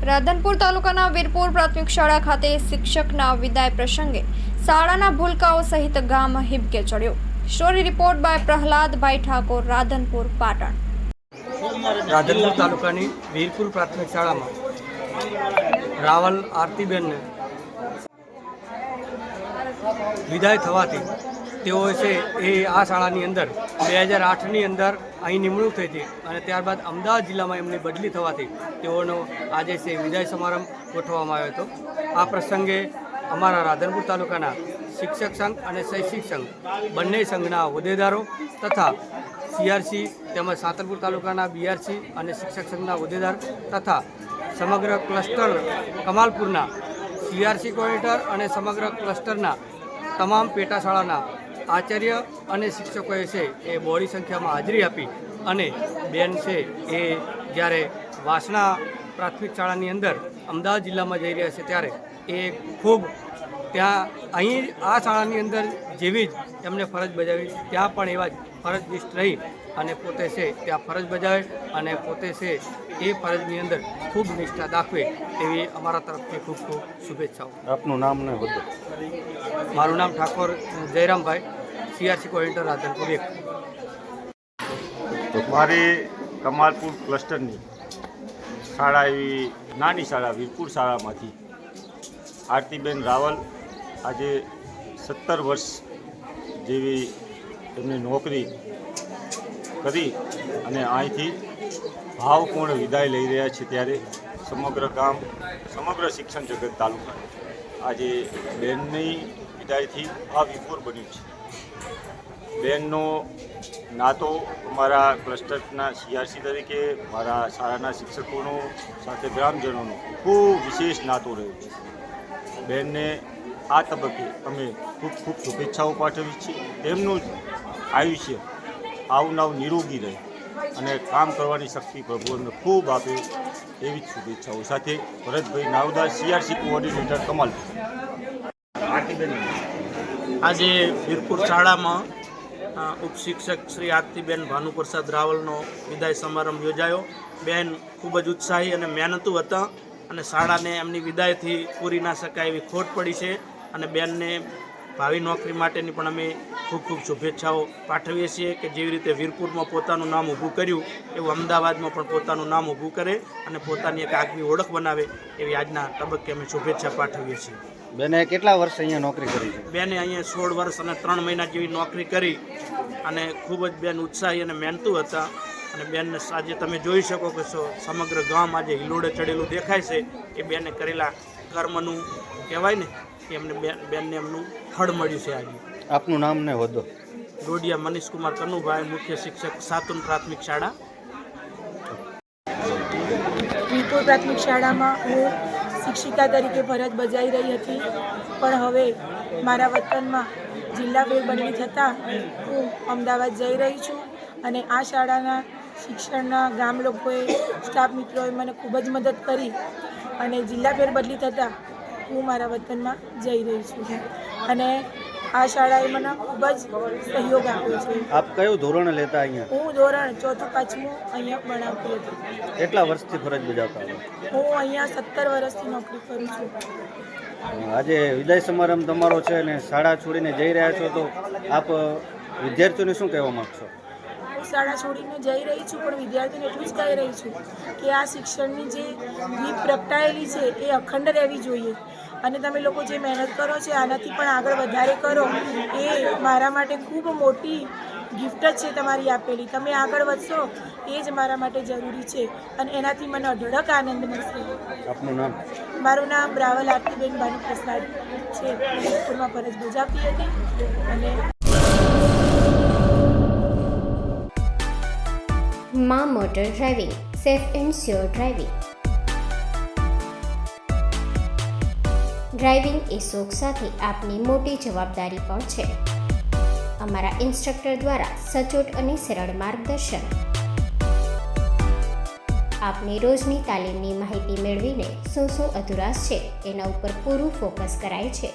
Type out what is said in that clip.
રાધનપુર તાલુકાના વીરપુર પ્રાથમિક શાળા ખાતે શિક્ષકના વિદાય પ્રસંગે શાળાના ભૂલકાઓ સહિત ગામ હિબકે ચડ્યો। Story report by Prahladbhai Thakor, Radhanpur, Patan. Radhanpur તાલુકાની વીરપુર પ્રાથમિક શાળામાં રાવલ આરતીબેનને વિદાય થવાથી તેઓ છે એ આ શાળાની અંદર 2008ની અંદર અહીં નિમણૂક થઈ હતી અને ત્યારબાદ અમદાવાદ જિલ્લામાં એમની બદલી થવાથી તેઓનો આજે છે વિદાય સમારંભ ગોઠવવામાં આવ્યો હતો। આ પ્રસંગે અમારા રાધનપુર તાલુકાના શિક્ષક સંઘ અને શૈક્ષિક સંઘ બંને સંઘના હોદ્દેદારો તથા સીઆરસી તેમજ સાંતલપુર તાલુકાના બીઆરસી અને શિક્ષક સંઘના હોદ્દેદાર તથા સમગ્ર ક્લસ્ટર કમાલપુરના સીઆરસી કોઓર્ડિનેટર અને સમગ્ર ક્લસ્ટરના તમામ પેટા શાળાના આચાર્ય અને શિક્ષકોએ છે એ બહોળી સંખ્યામાં હાજરી આપી અને બેન છે એ જ્યારે વાસણા પ્રાથમિક શાળાની અંદર અમદાવાદ જિલ્લામાં જઈ રહ્યા છે ત્યારે એ ખૂબ ત્યાં અહીં આ શાળાની અંદર જેવી જ એમને ફરજ બજાવી ત્યાં પણ એવા જ ફરજનિષ્ઠ રહી અને પોતે છે ત્યાં ફરજ બજાવે અને પોતે છે એ ફરજની અંદર ખૂબ નિષ્ઠા દાખવે એવી અમારા તરફથી ખૂબ ખૂબ શુભેચ્છાઓ। આપનું નામ ને હોદ્દો? મારું નામ ઠાકોર જયરામભાઈ, સીઆરસી કોઓર્ડિનેટર રાધનપુર 1। મારી કમાલપુર ક્લસ્ટરની શાળા એવી નાની શાળા વીરપુર શાળામાંથી આરતીબેન રાવલ આજે 17 વર્ષ જેવી એમની નોકરી કરી અને અહીંથી ભાવપૂર્ણ વિદાય લઈ રહ્યા છે ત્યારે સમગ્ર ગામ, સમગ્ર શિક્ષણ જગત તાલુકા આજે બેનની વિદાયથી ભાવવિભોર બન્યું છે। બેનનો નાતો અમારા ક્લસ્ટરના સીઆરસી તરીકે મારા શાળાના શિક્ષકોનો સાથે ગ્રામજનોનો ખૂબ વિશેષ નાતો રહ્યો છે। બેનને આ તબક્કે અમે ખૂબ ખૂબ શુભેચ્છાઓ પાઠવી છીએ। તેમનું આયુષ્ય આવનાવ નિરોગી રહે અને કામ કરવાની શક્તિ પ્રભુ અમને ખૂબ આપે એવી જ શુભેચ્છાઓ સાથે ભરતભાઈ નાવદા, સીઆરસી કોઓર્ડિનેટર, કમાલપુર। આજે વીરપુર શાળામાં ઉપશિક્ષક શ્રી આરતીબેન ભાનુપ્રસાદ રાવલનો વિદાય સમારંભ યોજાયો। બેન ખૂબ જ ઉત્સાહી અને મહેનતુ હતા અને શાળાને એમની વિદાયથી પૂરી ના શકાય એવી ખોટ પડી છે અને બેનને ભાવિ નોકરી માટેની પણ અમે ખૂબ ખૂબ શુભેચ્છાઓ પાઠવીએ છીએ કે જેવી રીતે વીરપુરમાં પોતાનું નામ ઊભું કર્યું એવું અમદાવાદમાં પણ પોતાનું નામ ઊભું કરે અને પોતાની એક આગવી ઓળખ બનાવે એવી આજના તબક્કે અમે શુભેચ્છા પાઠવીએ છીએ। બેને કેટલા વર્ષ અહીંયા નોકરી કરી છે? બેને અહીંયા 16 વર્ષ અને 3 મહિના જેવી નોકરી કરી અને ખૂબ જ બેન ઉત્સાહી અને મહેનતુ હતા અને બેનને આજે તમે જોઈ શકો કે સમગ્ર ગામ આજે હિલોડે ચડેલું દેખાય છે એ બેને કરેલા કર્મનું કહેવાય ને કે એમને બેનને એમનું ફળ મળ્યું છે આજે। આપનું નામ ને હોદ્દો? ડોડિયા મનીષકુમાર કનુભાઈ, મુખ્ય શિક્ષક, સાતુન પ્રાથમિક શાળા। વીરપુર પ્રાથમિક શાળામાં હું શિક્ષિકા તરીકે ફરજ બજાવી રહી હતી, પણ હવે મારા વતનમાં જિલ્લા ફેરબદલી થતાં હું અમદાવાદ જઈ રહી છું અને આ શાળાના શિક્ષણના ગામ લોકોએ, સ્ટાફ મિત્રોએ મને ખૂબ જ મદદ કરી અને જિલ્લા ફેરબદલી થતાં હું મારા વતનમાં જઈ રહી છું અને આ શાળાએ મને ખૂબ જ સહયોગ આપ્યો છે। આપ કયું ધોરણ લેતા અહીંયા? હું ધોરણ 4થું 5મું અહીંયા ભણાવતી હતી। કેટલા વર્ષથી ફરજ બજાવતા હતા? હું અહીંયા 17 વર્ષથી નોકરી કરું છું। આજે વિદાય સમારંભ તમારો છે અને શાળા છોડીને જઈ રહ્યા છો, તો આપ વિદ્યાર્થીઓને શું કહેવા માગશો? હું શાળા છોડીને જઈ રહી છું પણ વિદ્યાર્થીને એટલું જ કહી રહી છું કે આ શિક્ષણની જે દીપ પ્રગટાયેલી છે એ અખંડ રહેવી જોઈએ અને તમે લોકો જે મહેનત કરો છો આનાથી પણ આગળ વધારે કરો, એ મારા માટે ખૂબ મોટી ગિફ્ટ જ છે તમારી આપેલી। તમે આગળ વધશો એ જ મારા માટે જરૂરી છે અને એનાથી મને અઢળક આનંદ મળશે। આપનું નામ? મારું નામ રાવલ આરતીબેન ભાનુપ્રસાદ છે। વીરપુરમાં ફરજ બજાવતી હતી અને માં motor driving, safe and sure driving. Driving એ શોખ સાથે આપની મોટી જવાબદારી પણ છે। અમારા ઇન્સ્ટ્રક્ટર દ્વારા સચોટ અને સરળ માર્ગદર્શન, આપની રોજની તાલીમની માહિતી મેળવીને શું અધુરાશ છે એના ઉપર પૂરું ફોકસ કરાય છે।